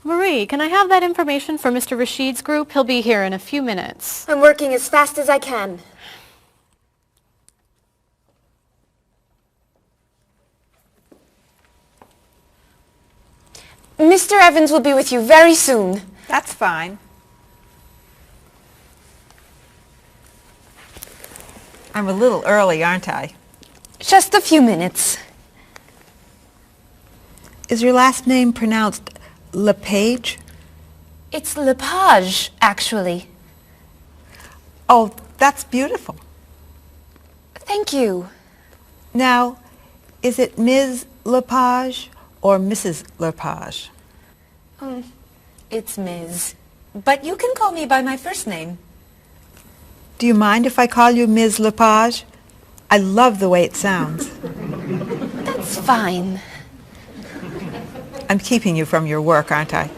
Marie, can I have that information for Mr. Rashid's group? He'll be here in a few minutes. I'm working as fast as I can. Mr. Evans will be with you very soon. That's fine. I'm a little early, aren't I? Just a few minutes. Is your last name pronounced LePage? It's Lepage, actually. Oh, that's beautiful. Thank you. Now, is it Ms. Lepage or Mrs. Lepage? It's Ms. But you can call me by my first name. Do you mind if I call you Ms. Lepage? I love the way it sounds. That's fine. I'm keeping you from your work, aren't I?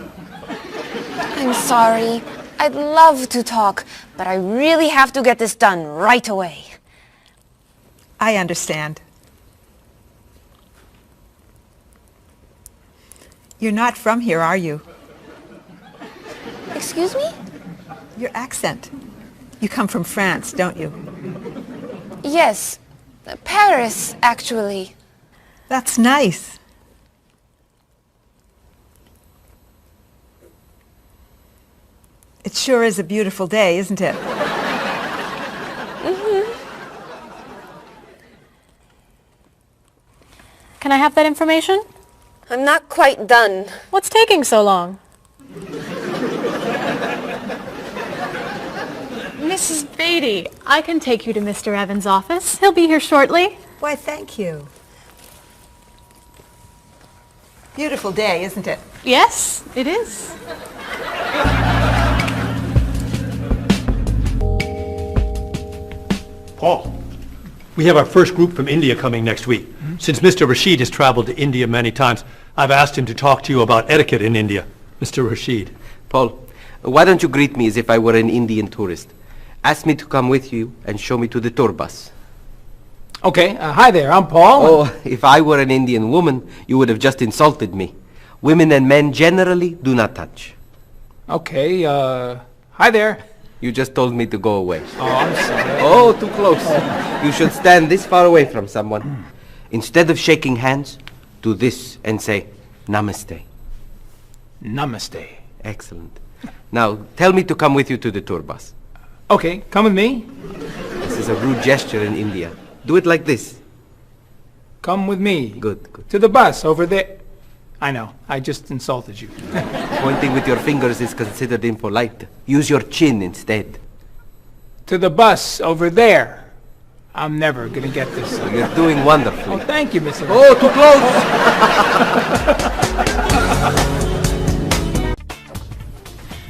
I'm sorry. I'd love to talk, but I really have to get this done right away. I understand. You're not from here, are you? Excuse me? Your accent. You come from France, don't you? Yes. Paris, actually. That's nice. It sure is a beautiful day, isn't it? Can I have that information? I'm not quite done. What's taking so long? Mrs. Beatty, I can take you to Mr. Evans' office. He'll be here shortly. Why, thank you. Beautiful day, isn't it? Yes, it is. Paul, we have our first group from India coming next week. Since Mr. Rashid has traveled to India many times, I've asked him to talk to you about etiquette in India. Mr. Rashid. Paul, why don't you greet me as if I were an Indian tourist? Ask me to come with you and show me to the tour bus. Okay, hi there, I'm Paul. Oh, if I were an Indian woman, you would have just insulted me. Women and men generally do not touch. Okay, hi there. You just told me to go away. Oh, I'm sorry. Oh, too close. You should stand this far away from someone. Instead of shaking hands, do this and say, Namaste. Namaste. Excellent. Now, tell me to come with you to the tour bus. Okay, come with me. This is a rude gesture in India. Do it like this. Come with me. Good, good. To the bus over there. I know, I just insulted you. Pointing with your fingers is considered impolite. Use your chin instead. To the bus over there. I'm never gonna get this. You're doing wonderfully. Oh, thank you, Mr. Oh, too close!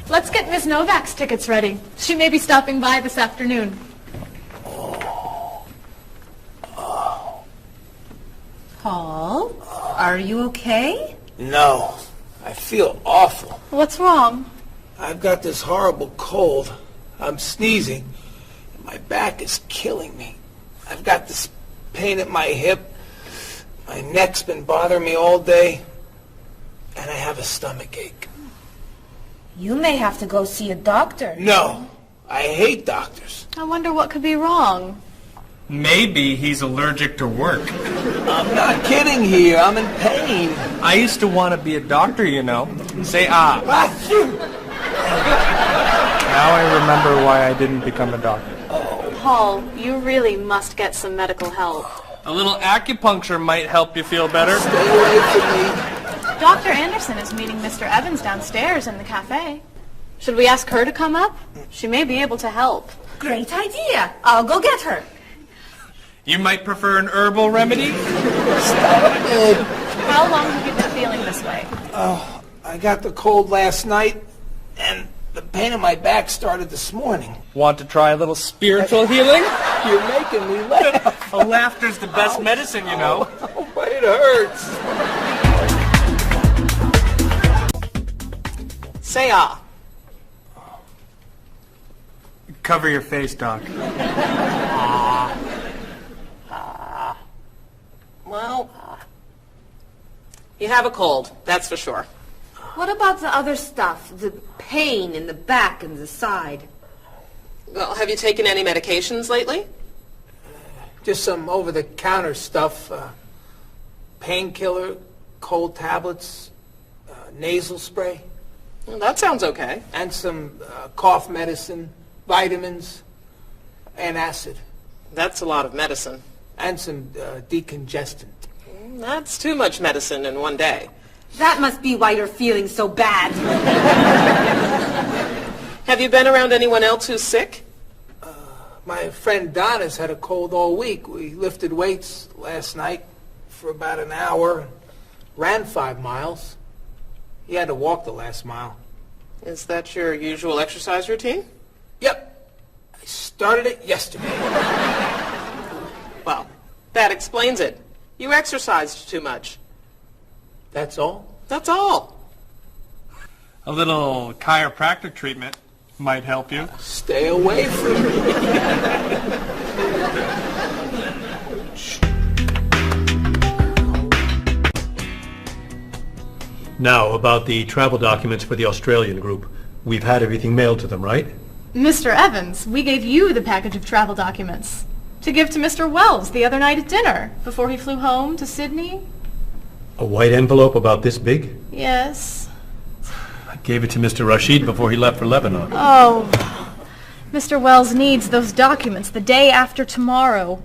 Let's get Miss Novak's tickets ready. She may be stopping by this afternoon. Paul, are you okay? No, I feel awful. What's wrong? I've got this horrible cold. I'm sneezing, and my back is killing me. I've got this pain at my hip. My neck's been bothering me all day, and I have a stomach ache. You may have to go see a doctor. No, I hate doctors. I wonder what could be wrong. Maybe he's allergic to work. I'm not kidding here. I'm in pain. I used to want to be a doctor, you know. Say ah. Now I remember why I didn't become a doctor. Paul, you really must get some medical help. A little acupuncture might help you feel better. Stay away from me. Dr. Anderson is meeting Mr. Evans downstairs in the cafe. Should we ask her to come up? She may be able to help. Great idea. I'll go get her. You might prefer an herbal remedy? Stop it. How long have you been feeling this way? Oh, I got the cold last night, and the pain in my back started this morning. Want to try a little spiritual healing? You're making me laugh. Oh, laughter's the best medicine, you know. Oh, but it hurts. Say ah. Cover your face, Doc. Well, you have a cold, that's for sure. What about the other stuff? The pain in the back and the side? Well, have you taken any medications lately? Just some over-the-counter stuff. Painkiller, cold tablets, nasal spray. Well, that sounds okay. And some cough medicine, vitamins, and acid. That's a lot of medicine. And some decongestant. That's too much medicine in one day. That must be why you're feeling so bad. Have you been around anyone else who's sick? My friend Donna's had a cold all week. We lifted weights last night for about an hour, ran 5 miles. He had to walk the last mile. Is that your usual exercise routine? Yep. I started it yesterday. Well, that explains it. You exercised too much. That's all? That's all. A little chiropractic treatment might help you. Stay away from me. Now, about the travel documents for the Australian group. We've had everything mailed to them, right? Mr. Evans, we gave you the package of travel documents to give to Mr. Wells the other night at dinner before he flew home to Sydney. A white envelope about this big? Yes. I gave it to Mr. Rashid before he left for Lebanon. Oh, Mr. Wells needs those documents the day after tomorrow.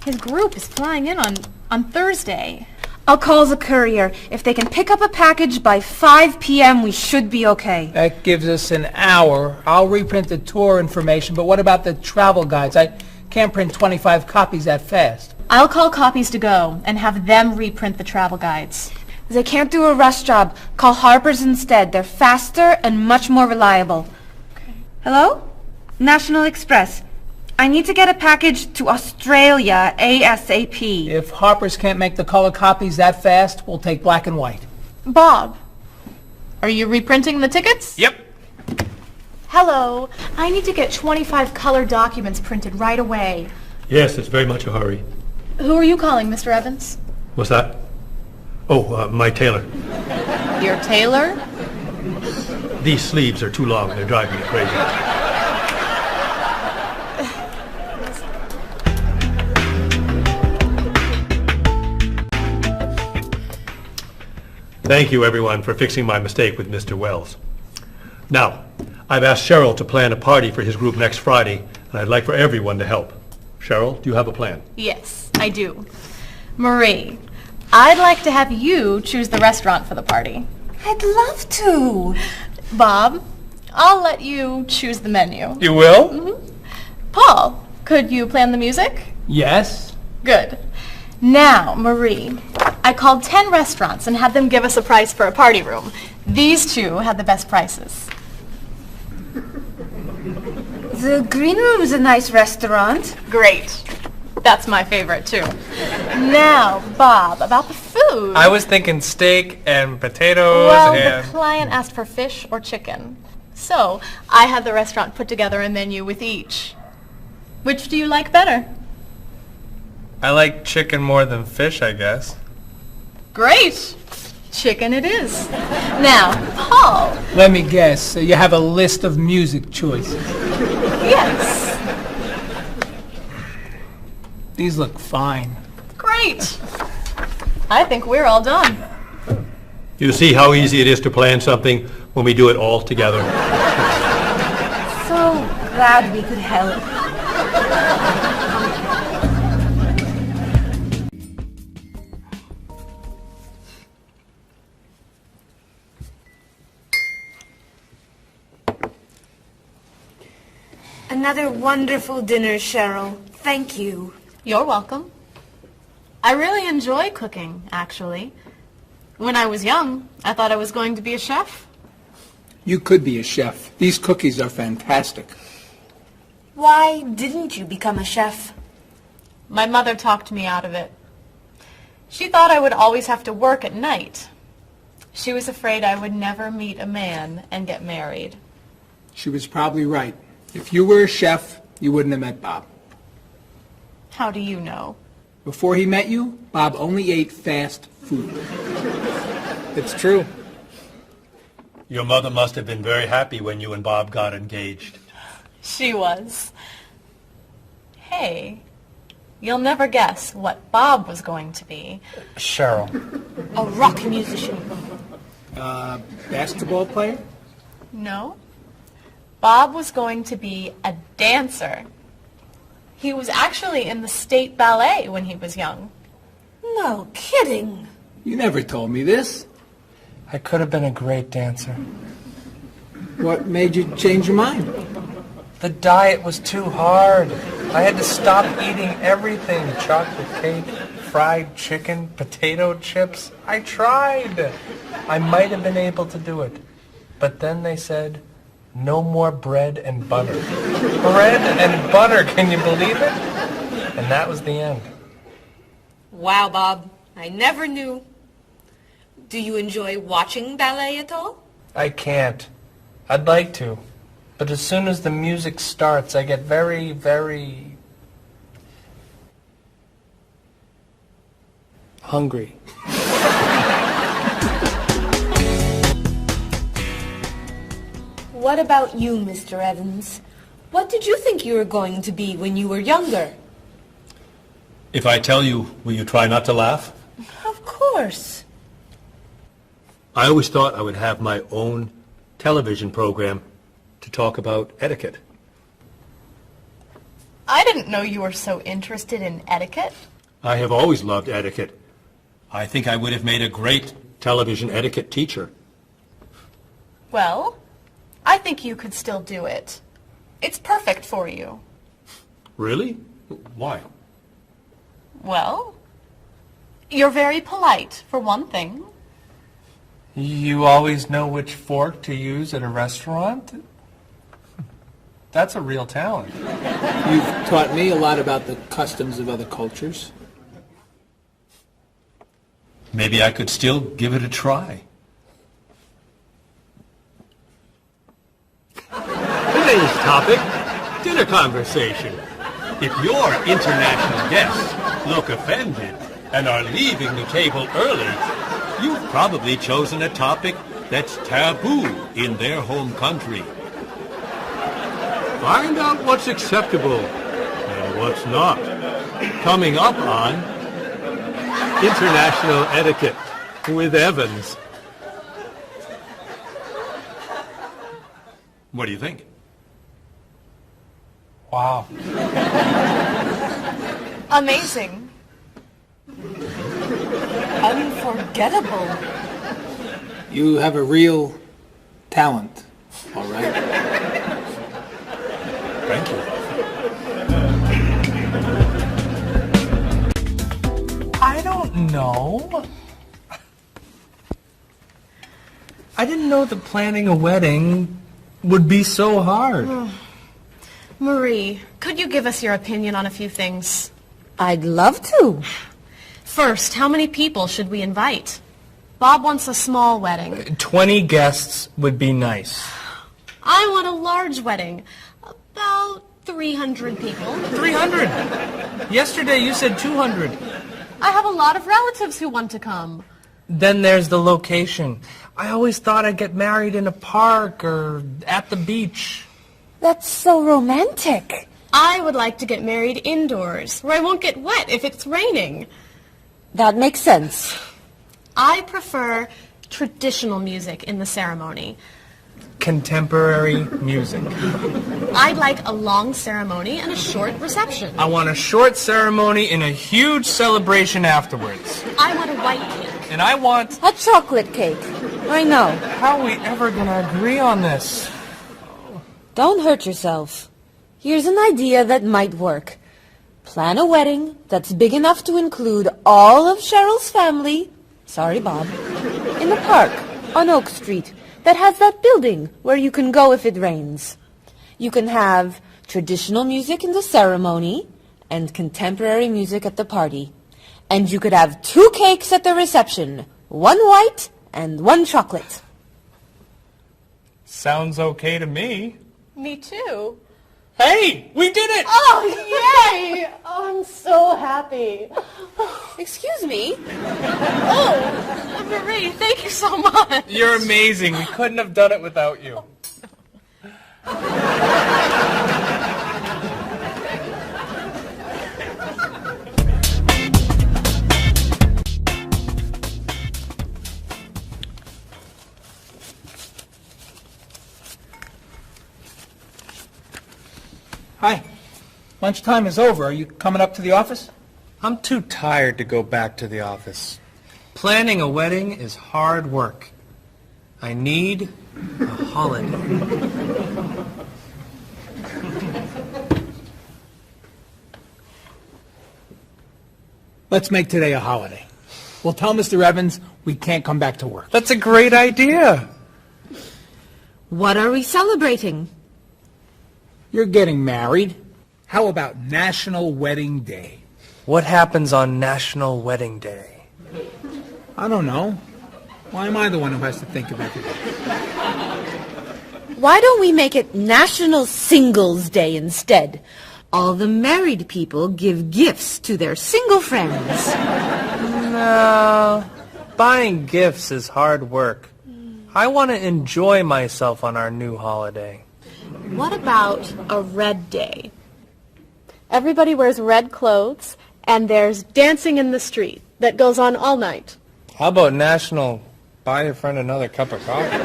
His group is flying in on Thursday. I'll call the courier. If they can pick up a package by 5 p.m., we should be okay. That gives us an hour. I'll reprint the tour information, but what about the travel guides? I can't print 25 copies that fast. I'll call Copies to Go and have them reprint the travel guides. They can't do a rush job. Call Harper's instead. They're faster and much more reliable. Okay. Hello? National Express. I need to get a package to Australia ASAP. If Harper's can't make the color copies that fast, we'll take black and white. Bob, are you reprinting the tickets? Yep. Hello. I need to get 25 color documents printed right away. Yes, it's very much a hurry. Who are you calling, Mr. Evans? What's that? Oh, my tailor. Your tailor? These sleeves are too long. They're driving me crazy. Thank you, everyone, for fixing my mistake with Mr. Wells. Now, I've asked Cheryl to plan a party for his group next Friday, and I'd like for everyone to help. Cheryl, do you have a plan? Yes, I do. Marie, I'd like to have you choose the restaurant for the party. I'd love to. Bob, I'll let you choose the menu. You will? Mm-hmm. Paul, could you plan the music? Yes? Good. Now, Marie, I called 10 restaurants and had them give us a price for a party room. These two had the best prices. The Green Room's a nice restaurant. Great. That's my favorite, too. Now, Bob, about the food. I was thinking steak and potatoes Well, and... the client asked for fish or chicken. So, I had the restaurant put together a menu with each. Which do you like better? I like chicken more than fish, I guess. Great. Chicken it is. Now, Paul. Let me guess. So you have a list of music choices. Yes. These look fine. Great. I think we're all done. You see how easy it is to plan something when we do it all together? So glad we could help. Another wonderful dinner, Cheryl. Thank you. You're welcome. I really enjoy cooking, actually. When I was young, I thought I was going to be a chef. You could be a chef. These cookies are fantastic. Why didn't you become a chef? My mother talked me out of it. She thought I would always have to work at night. She was afraid I would never meet a man and get married. She was probably right. If you were a chef, you wouldn't have met Bob. How do you know? Before he met you, Bob only ate fast food. It's true. Your mother must have been very happy when you and Bob got engaged. She was. Hey, you'll never guess what Bob was going to be. Cheryl. A rock musician. Basketball player? No. Bob was going to be a dancer. He was actually in the state ballet when he was young. No kidding. You never told me this. I could have been a great dancer. What made you change your mind? The diet was too hard. I had to stop eating everything. Chocolate cake, fried chicken, potato chips. I tried. I might have been able to do it. But then they said, no more bread and butter. Bread and butter, can you believe it? And that was the end. Wow, Bob. I never knew. Do you enjoy watching ballet at all? I can't. I'd like to. But as soon as the music starts, I get very, very hungry. What about you, Mr. Evans? What did you think you were going to be when you were younger? If I tell you, will you try not to laugh? Of course. I always thought I would have my own television program to talk about etiquette. I didn't know you were so interested in etiquette. I have always loved etiquette. I think I would have made a great television etiquette teacher. Well, I think you could still do it. It's perfect for you. Really? Why? Well, you're very polite, for one thing. You always know which fork to use at a restaurant? That's a real talent. You've taught me a lot about the customs of other cultures. Maybe I could still give it a try. Today's topic, dinner conversation. If your international guests look offended and are leaving the table early, you've probably chosen a topic that's taboo in their home country. Find out what's acceptable and what's not. Coming up on International Etiquette with Evans. What do you think? Wow. Amazing. Unforgettable. You have a real talent, all right? Thank you. I don't know. I didn't know that planning a wedding would be so hard. Marie, could you give us your opinion on a few things? I'd love to. First, how many people should we invite? Bob wants a small wedding. 20 guests would be nice. I want a large wedding. About 300 people. 300? Yesterday you said 200. I have a lot of relatives who want to come. Then there's the location. I always thought I'd get married in a park or at the beach. That's so romantic. I would like to get married indoors, where I won't get wet if it's raining. That makes sense. I prefer traditional music in the ceremony. Contemporary music. I'd like a long ceremony and a short reception. I want a short ceremony and a huge celebration afterwards. I want a white cake. And I want... A chocolate cake. I know. How are we ever gonna agree on this? Don't hurt yourself. Here's an idea that might work. Plan a wedding that's big enough to include all of Cheryl's family, sorry Bob, in the park on Oak Street that has that building where you can go if it rains. You can have traditional music in the ceremony and contemporary music at the party. And you could have 2 cakes at the reception, 1 white and 1 chocolate. Sounds okay to me. Me too. Hey, we did it! Oh, yay! Oh, I'm so happy. Excuse me? Oh, Marie, thank you so much. You're amazing. We couldn't have done it without you. Hi. Lunchtime is over. Are you coming up to the office? I'm too tired to go back to the office. Planning a wedding is hard work. I need a holiday. Let's make today a holiday. We'll tell Mr. Evans we can't come back to work. That's a great idea. What are we celebrating? You're getting married. How about National Wedding Day? What happens on National Wedding Day? I don't know. Why am I the one who has to think of everything? Why don't we make it National Singles Day instead? All the married people give gifts to their single friends. No, buying gifts is hard work. I want to enjoy myself on our new holiday. What about a red day? Everybody wears red clothes, and there's dancing in the street that goes on all night. How about National Buy Your Friend Another Cup of Coffee?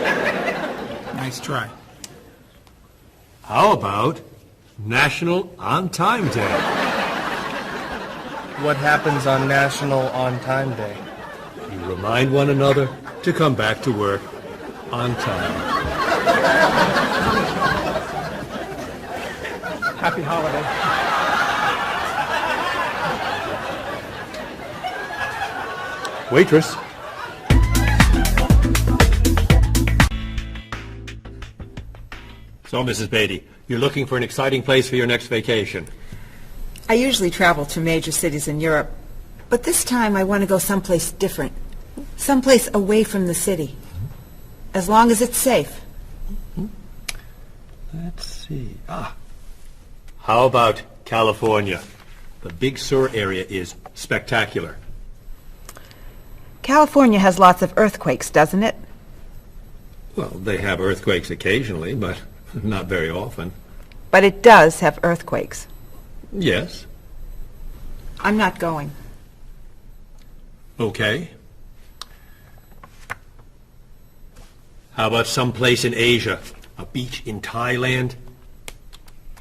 Nice try. How about National On Time Day? What happens on National On Time Day? You remind one another to come back to work on time. Happy holiday. Waitress. So, Mrs. Beatty, you're looking for an exciting place for your next vacation. I usually travel to major cities in Europe, but this time I want to go someplace different. Someplace away from the city. As long as it's safe. Let's see. How about California? The Big Sur area is spectacular. California has lots of earthquakes, doesn't it? Well, they have earthquakes occasionally, but not very often. But it does have earthquakes. Yes. I'm not going. Okay. How about someplace in Asia? A beach in Thailand?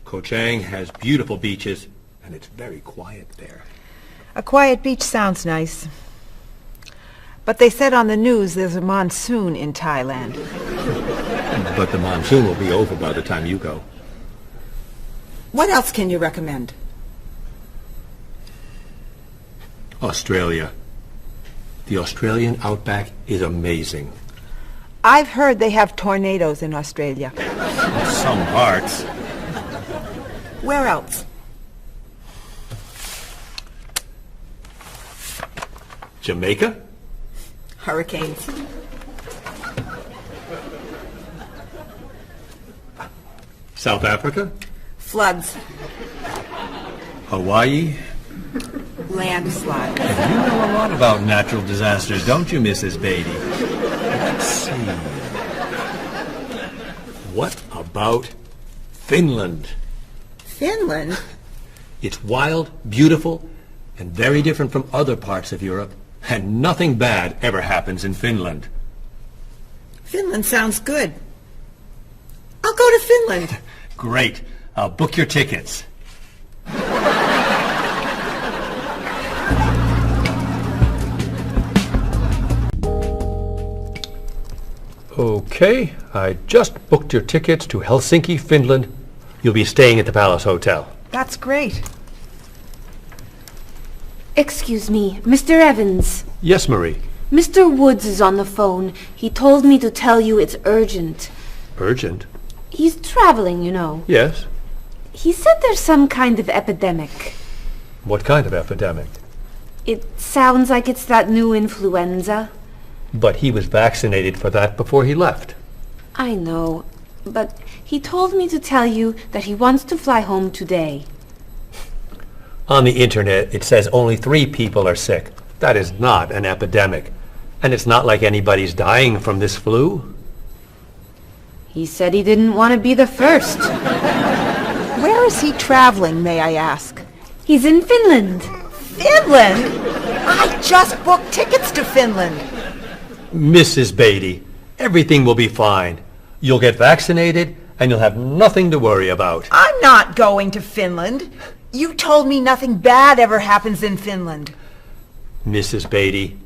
Koh Chang has beautiful beaches, and it's very quiet there. A quiet beach sounds nice. But they said on the news there's a monsoon in Thailand. But the monsoon will be over by the time you go. What else can you recommend? Australia. The Australian outback is amazing. I've heard they have tornadoes in Australia. Some parts. Where else? Jamaica? Hurricanes. South Africa? Floods. Hawaii? Landslides. You know a lot about natural disasters, don't you, Mrs. Beatty? Let's see. What about Finland? Finland? It's wild, beautiful, and very different from other parts of Europe, and nothing bad ever happens in Finland. Finland sounds good. I'll go to Finland. Great. I'll book your tickets. Okay, I just booked your tickets to Helsinki, Finland. You'll be staying at the Palace Hotel. That's great. Excuse me, Mr. Evans. Yes, Marie. Mr. Woods is on the phone. He told me to tell you it's urgent. Urgent? He's traveling, you know. Yes. He said there's some kind of epidemic. What kind of epidemic? It sounds like it's that new influenza. But he was vaccinated for that before he left. I know, but he told me to tell you that he wants to fly home today. On the internet, it says only 3 people are sick. That is not an epidemic. And it's not like anybody's dying from this flu. He said he didn't want to be the first. Where is he traveling, may I ask? He's in Finland. Finland? I just booked tickets to Finland. Mrs. Beatty, everything will be fine. You'll get vaccinated, and you'll have nothing to worry about. I'm not going to Finland. You told me nothing bad ever happens in Finland. Mrs. Beatty,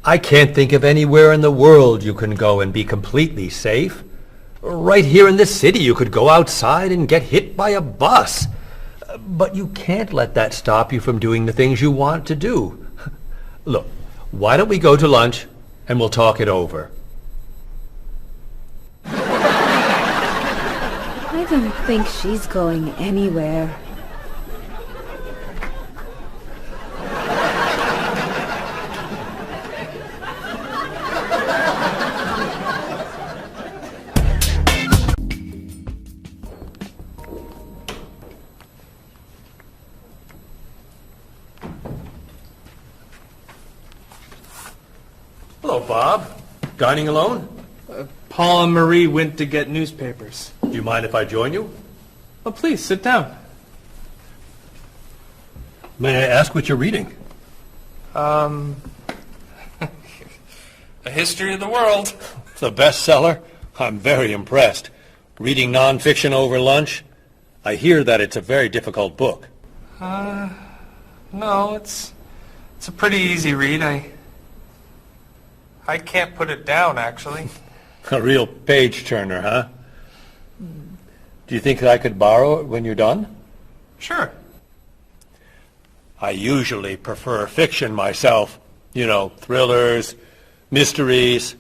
I can't think of anywhere in the world you can go and be completely safe. Right here in this city, you could go outside and get hit by a bus. But you can't let that stop you from doing the things you want to do. Look, why don't we go to lunch and we'll talk it over? I don't think she's going anywhere. Hello, Bob. Dining alone? Paul and Marie went to get newspapers. Do you mind if I join you? Oh, please, sit down. May I ask what you're reading? A History of the World. The bestseller? I'm very impressed. Reading nonfiction over lunch? I hear that it's a very difficult book. No, it's a pretty easy read. I can't put it down, actually. A real page-turner, huh? Do you think I could borrow it when you're done? Sure. I usually prefer fiction myself. You know, thrillers, mysteries.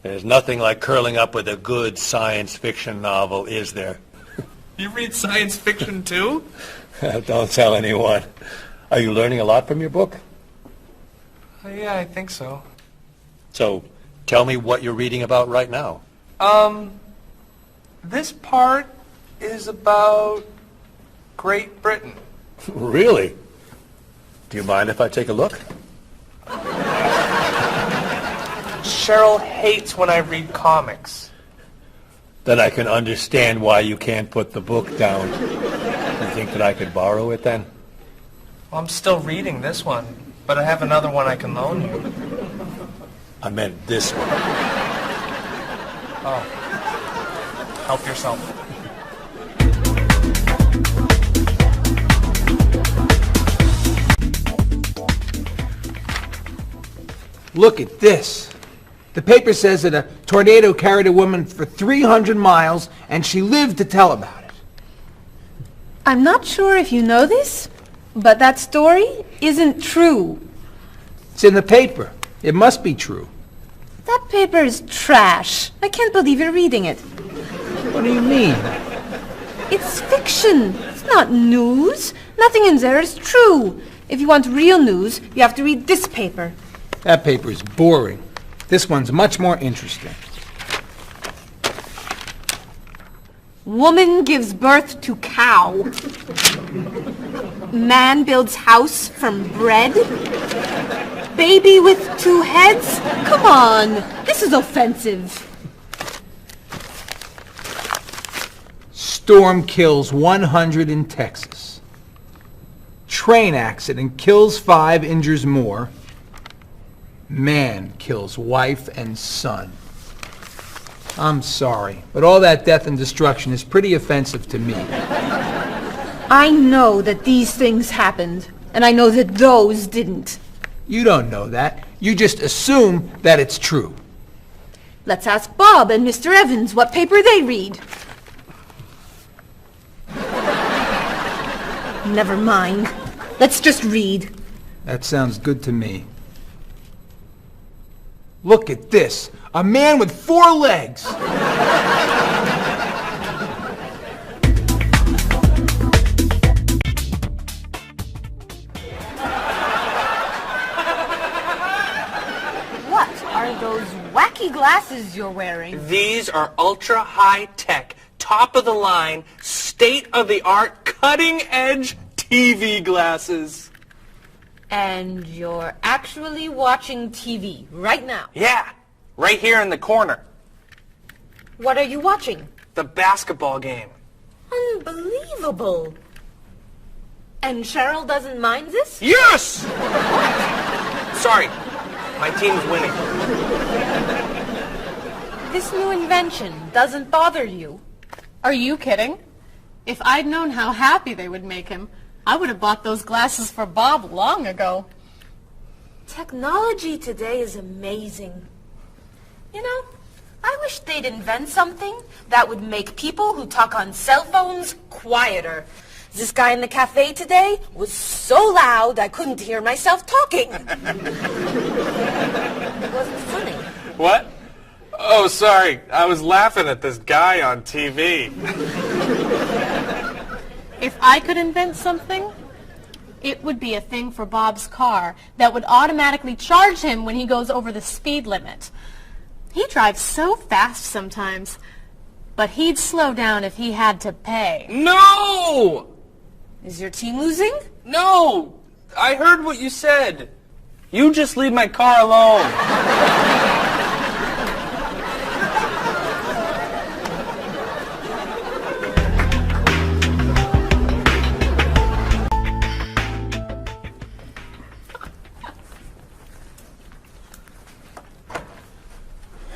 There's nothing like curling up with a good science fiction novel, is there? You read science fiction, too? Don't tell anyone. Are you learning a lot from your book? Yeah, I think so. So, tell me what you're reading about right now. This part is about Great Britain. Really? Do you mind if I take a look? Cheryl hates when I read comics. Then I can understand why you can't put the book down. You think that I could borrow it then? Well, I'm still reading this one, but I have another one I can loan you. I meant this one. Oh. Help yourself. Look at this. The paper says that a tornado carried a woman for 300 miles, and she lived to tell about it. I'm not sure if you know this, but that story isn't true. It's in the paper. It must be true. That paper is trash. I can't believe you're reading it. What do you mean? It's fiction. It's not news. Nothing in there is true. If you want real news, you have to read this paper. That paper is boring. This one's much more interesting. Woman gives birth to cow. Man builds house from bread. Baby with 2 heads? Come on, this is offensive. Storm kills 100 in Texas. Train accident kills 5, injures more. Man kills wife and son. I'm sorry, but all that death and destruction is pretty offensive to me. I know that these things happened, and I know that those didn't. You don't know that. You just assume that it's true. Let's ask Bob and Mr. Evans what paper they read. Never mind. Let's just read. That sounds good to me. Look at this. A man with 4 legs. What are those wacky glasses you're wearing? These are ultra high tech, top of the line, state of the art, cutting edge TV glasses. And you're actually watching TV right now. Yeah, right here in the corner. What are you watching? The basketball game. Unbelievable. And Cheryl doesn't mind this? Yes! Sorry, my team's winning. This new invention doesn't bother you. Are you kidding? If I'd known how happy they would make him, I would have bought those glasses for Bob long ago. Technology today is amazing. You know, I wish they'd invent something that would make people who talk on cell phones quieter. This guy in the cafe today was so loud I couldn't hear myself talking. It wasn't funny. What? Oh, sorry. I was laughing at this guy on TV. If I could invent something, it would be a thing for Bob's car that would automatically charge him when he goes over the speed limit. He drives so fast sometimes, but he'd slow down if he had to pay. No! Is your team losing? No! I heard what you said. You just leave my car alone.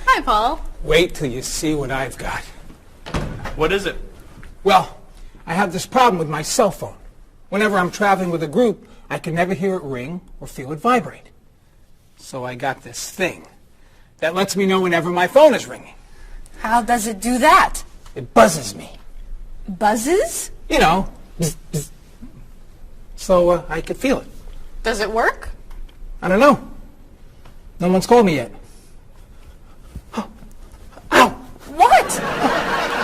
Hi, Paul. Wait till you see what I've got. What is it? Well, I have this problem with my cell phone. Whenever I'm traveling with a group, I can never hear it ring or feel it vibrate. So I got this thing that lets me know whenever my phone is ringing. How does it do that? It buzzes me. Buzzes? You know, bzz, bzz. So I could feel it. Does it work? I don't know. No one's called me yet. Ow! What?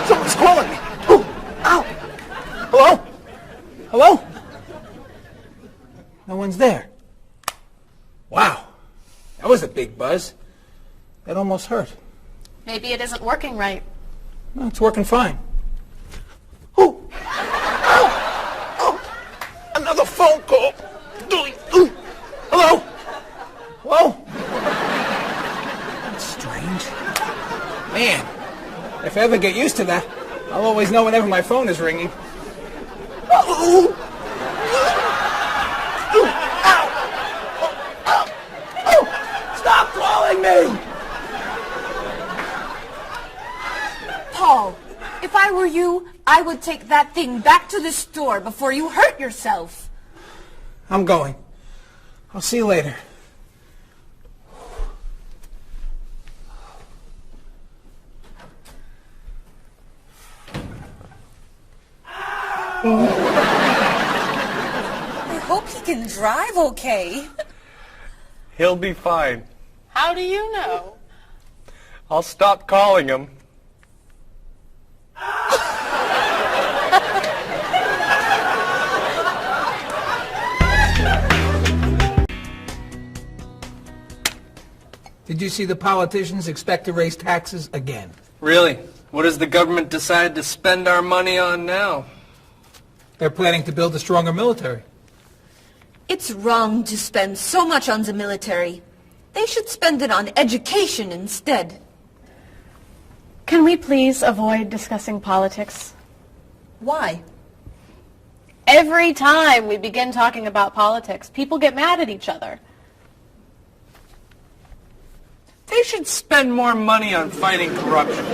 Someone's calling me. Oh, ow! Hello? Hello? No one's there. Wow. That was a big buzz. That almost hurt. Maybe it isn't working right. No, it's working fine. Oh! Ow! Oh! Another phone call. Hello? Hello? That's strange. Man, if I ever get used to that, I'll always know whenever my phone is ringing. Oh! Ow! Oh! Oh! Stop calling me! Paul, if I were you, I would take that thing back to the store before you hurt yourself. I'm going. I'll see you later. I hope he can drive okay. He'll be fine. How do you know? I'll stop calling him. Did you see the politicians expect to raise taxes again? Really? What has the government decided to spend our money on now? They're planning to build a stronger military. It's wrong to spend so much on the military. They should spend it on education instead. Can we please avoid discussing politics? Why? Every time we begin talking about politics, people get mad at each other. They should spend more money on fighting corruption.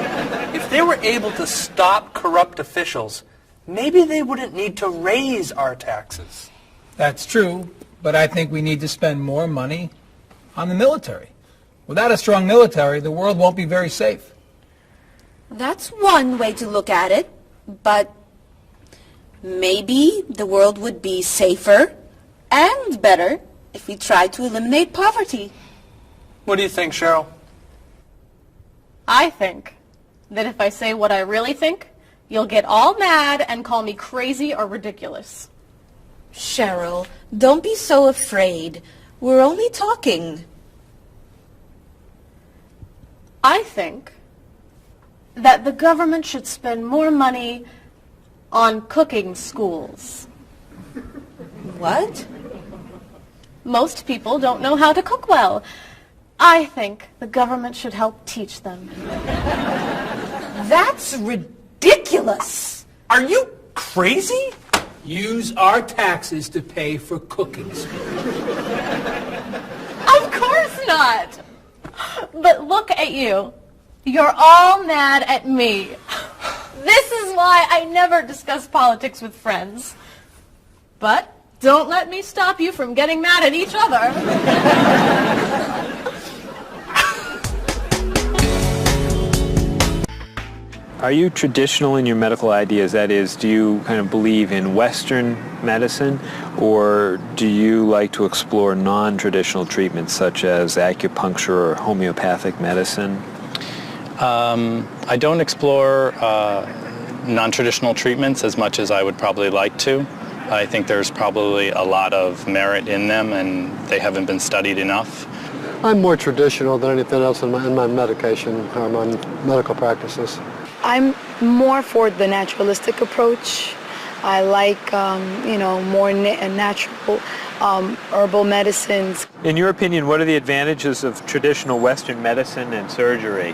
If they were able to stop corrupt officials, maybe they wouldn't need to raise our taxes. That's true, but I think we need to spend more money on the military. Without a strong military, the world won't be very safe. That's one way to look at it, but maybe the world would be safer and better if we tried to eliminate poverty. What do you think, Cheryl? I think that if I say what I really think, you'll get all mad and call me crazy or ridiculous. Cheryl, don't be so afraid. We're only talking. I think that the government should spend more money on cooking schools. What? Most people don't know how to cook well. I think the government should help teach them. That's ridiculous. Are you crazy? Use our taxes to pay for cooking school. Of course not. But look at you. You're all mad at me. This is why I never discuss politics with friends. But don't let me stop you from getting mad at each other. Are you traditional in your medical ideas? That is, do you kind of believe in Western medicine, or do you like to explore non-traditional treatments such as acupuncture or homeopathic medicine? I don't explore non-traditional treatments as much as I would probably like to. I think there's probably a lot of merit in them, and they haven't been studied enough. I'm more traditional than anything else in my medication or my medical practices. I'm more for the naturalistic approach. I like, more natural herbal medicines. In your opinion, what are the advantages of traditional Western medicine and surgery?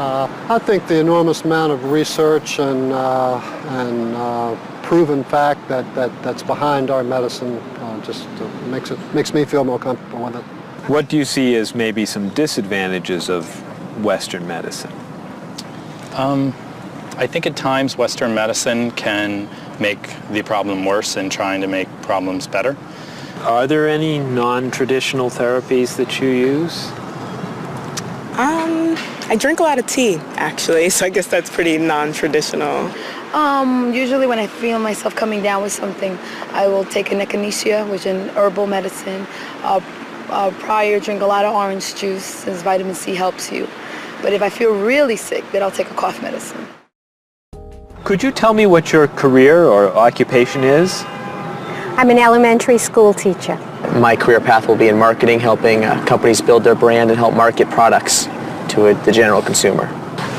I think the enormous amount of research and proven fact that's behind our medicine just makes me feel more comfortable with it. What do you see as maybe some disadvantages of Western medicine? I think at times Western medicine can make the problem worse in trying to make problems better. Are there any non-traditional therapies that you use? I drink a lot of tea, actually, so I guess that's pretty non-traditional. Usually when I feel myself coming down with something, I will take an echinacea, which is an herbal medicine. Prior, drink a lot of orange juice, since vitamin C helps you. But if I feel really sick, then I'll take a cough medicine. Could you tell me what your career or occupation is? I'm an elementary school teacher. My career path will be in marketing, helping companies build their brand and help market products to the general consumer.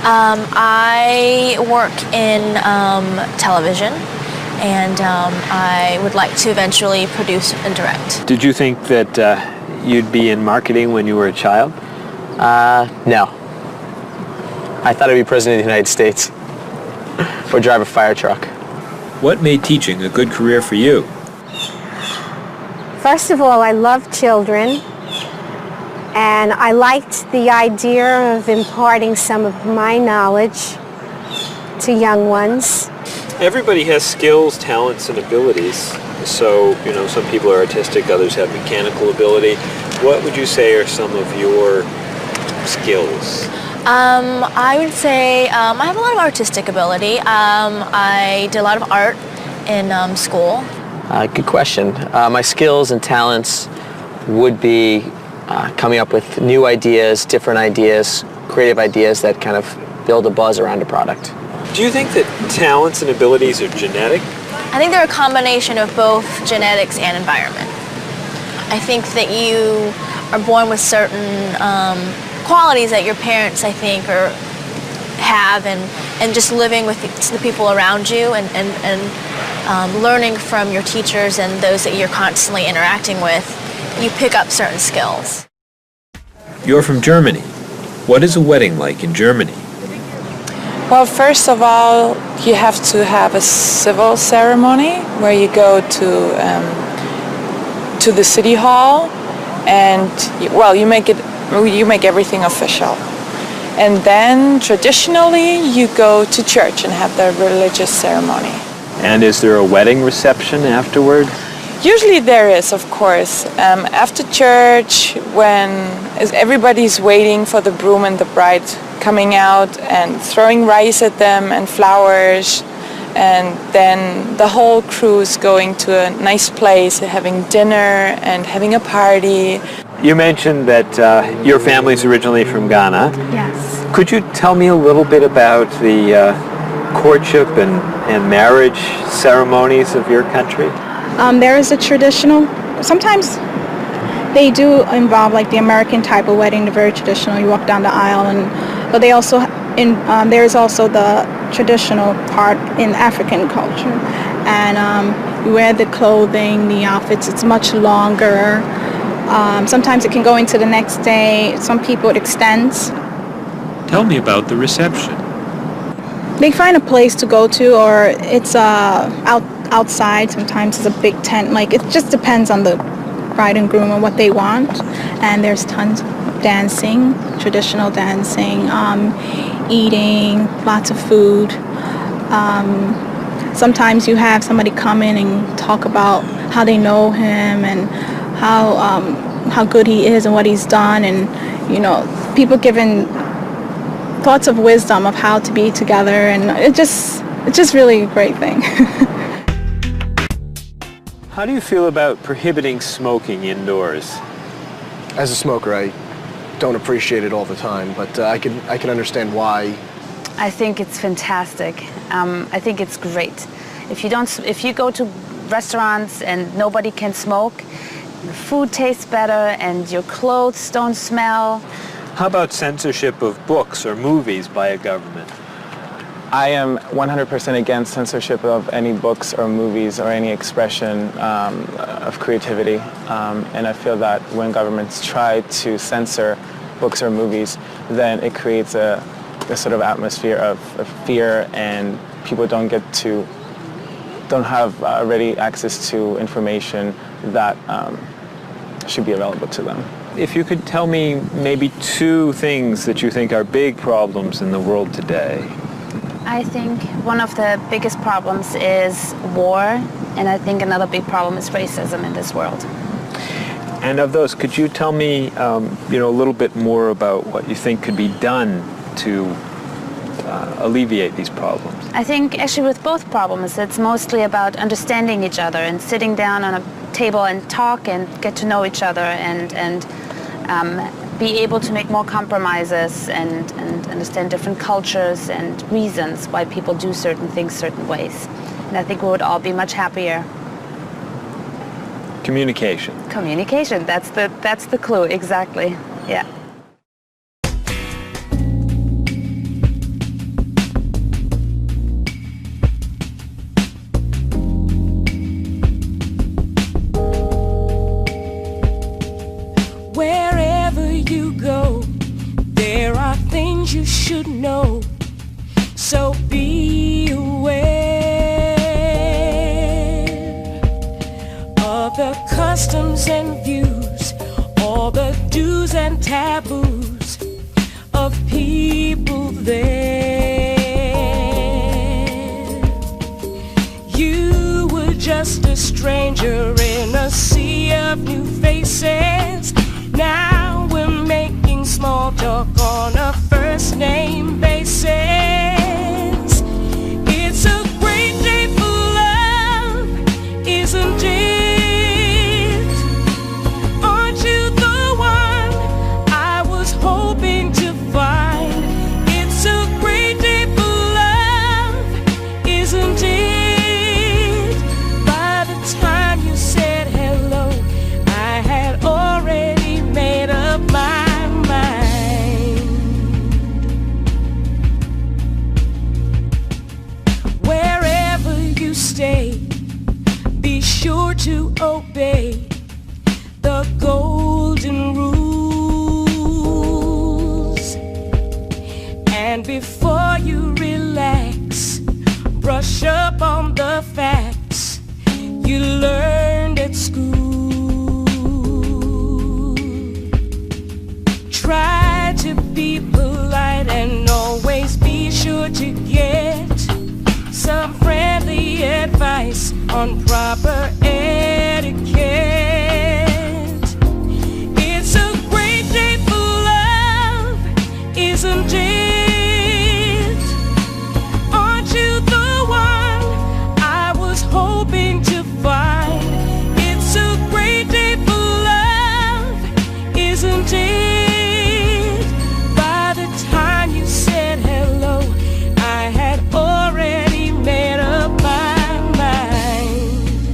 I work in television, and I would like to eventually produce and direct. Did you think that you'd be in marketing when you were a child? No. I thought I'd be president of the United States or drive a fire truck. What made teaching a good career for you? First of all, I love children, and I liked the idea of imparting some of my knowledge to young ones. Everybody has skills, talents, and abilities. So, some people are artistic, others have mechanical ability. What would you say are some of your skills? I would say I have a lot of artistic ability. I did a lot of art in school. Good question. My skills and talents would be coming up with new ideas, different ideas, creative ideas that kind of build a buzz around a product. Do you think that talents and abilities are genetic? I think they're a combination of both genetics and environment. I think that you are born with certain qualities that your parents, I think, have, and just living with the people around you and learning from your teachers and those that you're constantly interacting with, you pick up certain skills. You're from Germany. What is a wedding like in Germany? Well, first of all, you have to have a civil ceremony where you go to the city hall, and you make everything official. And then traditionally you go to church and have the religious ceremony. And is there a wedding reception afterward? Usually there is, of course. After church, when everybody's waiting for the groom and the bride coming out and throwing rice at them and flowers, and then the whole crew is going to a nice place, having dinner and having a party. You mentioned that your family's originally from Ghana. Yes. Could you tell me a little bit about the courtship and marriage ceremonies of your country? There is a traditional, sometimes they do involve like the American type of wedding, the very traditional, you walk down the aisle, but they also, there is also the traditional part in African culture. And you wear the clothing, the outfits, it's much longer. Sometimes it can go into the next day. Some people it extends. Tell me about the reception. They find a place to go to, or it's outside. Sometimes it's a big tent. Like, it just depends on the bride and groom and what they want. And there's tons of dancing, traditional dancing, eating, lots of food. Sometimes you have somebody come in and talk about how they know him and how good he is and what he's done, and people giving thoughts of wisdom of how to be together, and it's just really a great thing. How do you feel about prohibiting smoking indoors? As a smoker, I don't appreciate it all the time, but I can understand why. I think it's fantastic. I think it's great. If you go to restaurants and nobody can smoke, the food tastes better and your clothes don't smell. How about censorship of books or movies by a government? I am 100% against censorship of any books or movies or any expression of creativity. And I feel that when governments try to censor books or movies, then it creates a sort of atmosphere of fear, and people don't have ready access to information that should be available to them. If you could tell me maybe 2 things that you think are big problems in the world today. I think one of the biggest problems is war, and I think another big problem is racism in this world. And of those, could you tell me a little bit more about what you think could be done to alleviate these problems? I think actually with both problems, it's mostly about understanding each other and sitting down on a table and talk and get to know each other and be able to make more compromises and understand different cultures and reasons why people do certain things certain ways. And I think we would all be much happier. Communication. Communication, that's the clue, exactly. Yeah. Wherever you go, there are things you should know. So be aware of the customs and views, all the do's and taboos of people there. You were just a stranger in a sea of new faces. Now we're making small talk on a first name basis. It's a great day for love, isn't it? Aren't you the one I was hoping to find? It's a great day for love, isn't it? By the time you said hello, I had already made up my mind. Wherever you stay, be sure to obey the golden rules. And before you relax, brush up on the facts you learned at school. Try to be polite and always be sure to get some friendly advice on proper etiquette. It's a great day for love, isn't it? Aren't you the one I was hoping to find? It's a great day for love, isn't it? By the time you said hello, I had already made up my mind.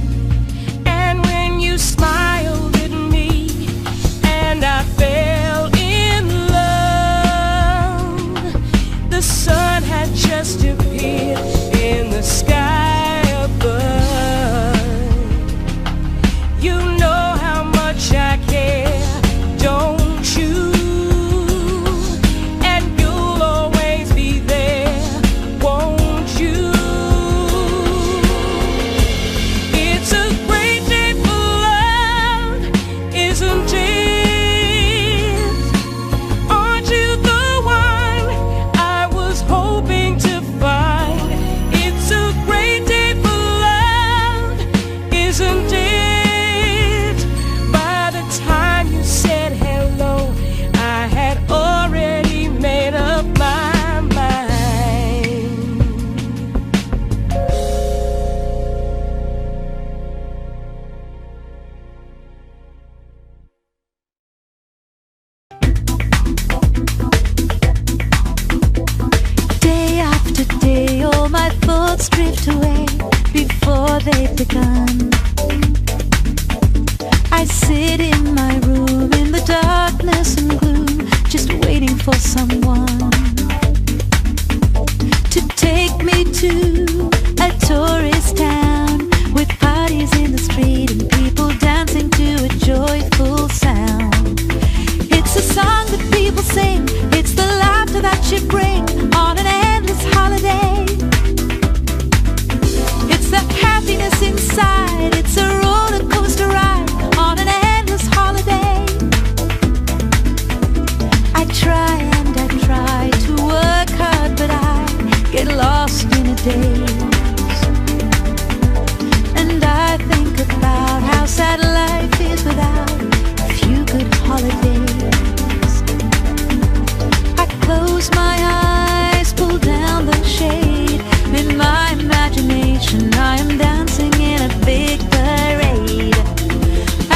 drift away before they've begun. I sit in my room in the darkness and gloom, just waiting for someone to take me to a tourist town with parties in the street and people dancing to a joyful sound. It's a song that people sing, it's the laughter that you bring on an endless holiday. It's the happiness inside, it's a roller coaster ride on an endless holiday. I try and I try to work hard, but I get lost in a daze. And I think about how sad life is without a few good holidays. I close my eyes, pull down the shade. In my imagination I am dancing in a big parade.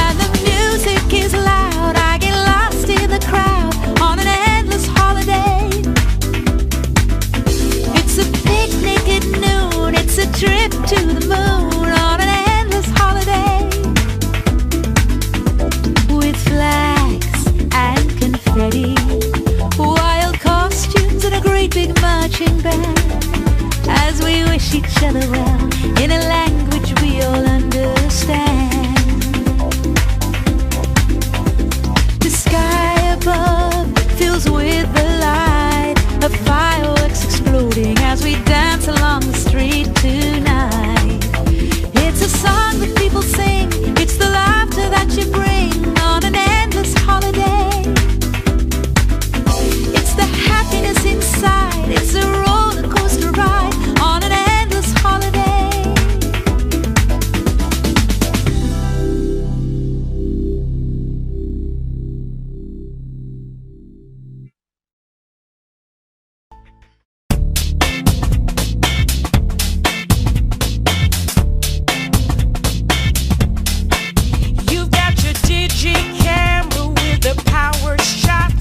And the music is loud, I get lost in the crowd on an endless holiday. It's a picnic at noon, it's a trip to the moon on an endless holiday. With flags and confetti, wild costumes and a great big marching band, as we wish each other well in a language we all understand. The sky above fills with the light of fireworks exploding as we dance along the street tonight. It's a song that people sing, it's the laughter that you bring on an endless holiday. It's the happiness inside, it's a roller coaster ride on an endless holiday. You've got your digi-camera with a power shot,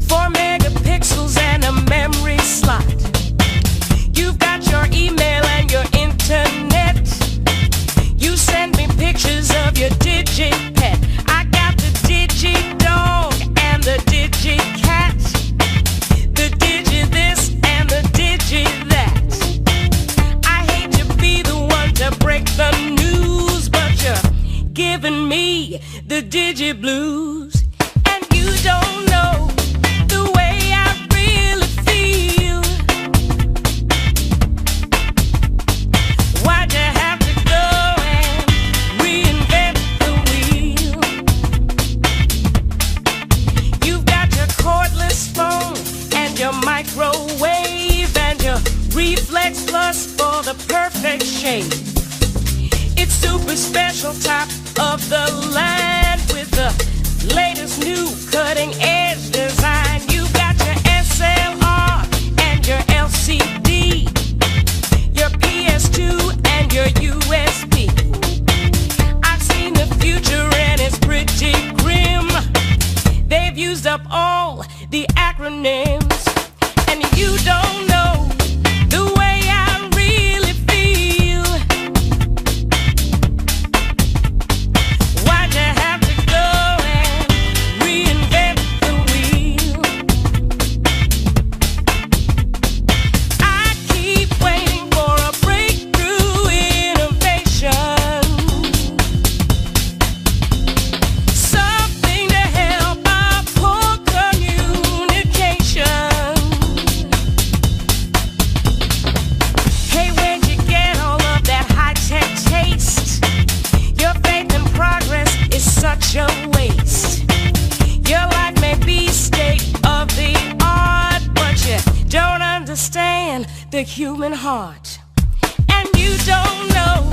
4 megapixels and a memory slot. You've got your email and your internet. You send me pictures of your digi-pet. I got the digi-dog and the digi-cat, the digi-this and the digi-that. I hate to be the one to break the news, but you're giving me the digi-blues. And you don't know the way I really feel. Why'd you have to go and reinvent the wheel? You've got your cordless phone and your microwave and your Reflex Plus for the perfect shape. It's super special, top of the line with the latest new cutting edge design. You got your SLR and your LCD, your PS2 and your USB. I've seen the future and it's pretty grim. They've used up all the acronyms, and you don't know the way I really feel. Why'd you have to go and reinvent the wheel? I keep waiting for a breakthrough innovation, something to help our poor communication. Hey, where'd you get all of that high-tech taste? Your faith in progress is such a waste. Your life may be state of the art, but you don't understand the human heart. And you don't know